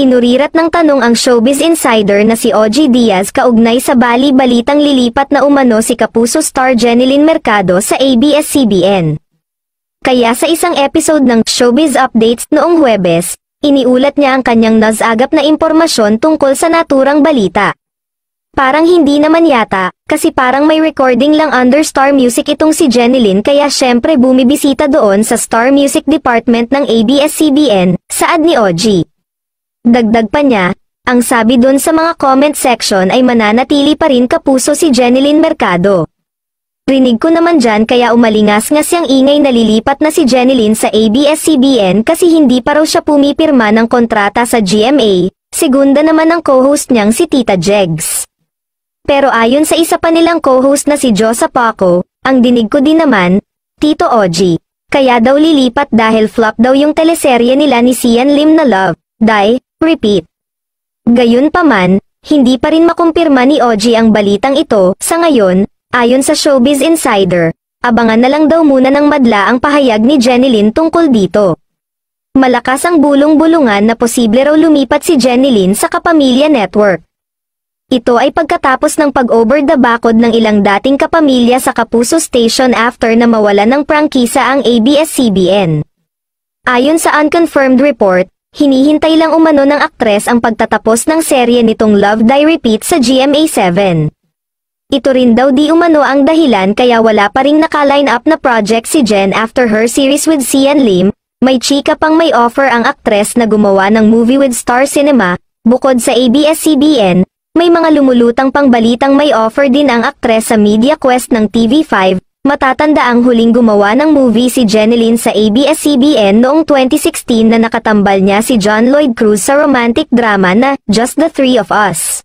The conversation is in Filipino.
Inurirat ng tanong ang showbiz insider na si OG Diaz kaugnay sa bali-balitang lilipat na umano si Kapuso star Jeneline Mercado sa ABS-CBN. Kaya sa isang episode ng Showbiz Updates noong Huwebes, iniulat niya ang kanyang nasagap na impormasyon tungkol sa naturang balita. Parang hindi naman yata, kasi parang may recording lang under Star Music itong si Jeneline kaya syempre bumibisita doon sa Star Music Department ng ABS-CBN, saad ni OG. Dagdag pa niya, ang sabi doon sa mga comment section ay mananatili pa rin Kapuso si Jeneline Mercado. Rinig ko naman dyan kaya umalingas-ngas yang ingay na lilipat na si Jeneline sa ABS-CBN kasi hindi pa raw siya pumipirma ng kontrata sa GMA, segunda naman ang co-host niyang si Tita Jegs. Pero ayon sa isa pa nilang co-host na si Josa Paco, ang dinig ko din naman, Tito OG, kaya daw lilipat dahil flop daw yung teleserye nila ni Sian Lim na Love, Die, Repeat. Gayunpaman, hindi pa rin makumpirma ni OG ang balitang ito, sa ngayon, ayon sa Showbiz Insider, abangan na lang daw muna ng madla ang pahayag ni Jeneline tungkol dito. Malakas ang bulong-bulungan na posible raw lumipat si Jeneline sa Kapamilya Network. Ito ay pagkatapos ng pag-over the bakod ng ilang dating kapamilya sa Kapuso Station after na mawala ng prangkisa ang ABS-CBN. Ayon sa unconfirmed report, hinihintay lang umano ng aktres ang pagtatapos ng serye nitong Love Die Repeat sa GMA7. Ito rin daw di umano ang dahilan kaya wala pa ring naka-line up na project si Jen after her series with Sian Lim. May chika pang may offer ang aktres na gumawa ng movie with Star Cinema, bukod sa ABS-CBN, may mga lumulutang pang balitang may offer din ang aktres sa Media Quest ng TV5. Matatanda ang huling gumawa ng movie si Jeneline sa ABS-CBN noong 2016 na nakatambal niya si John Lloyd Cruz sa romantic drama na Just the Three of Us.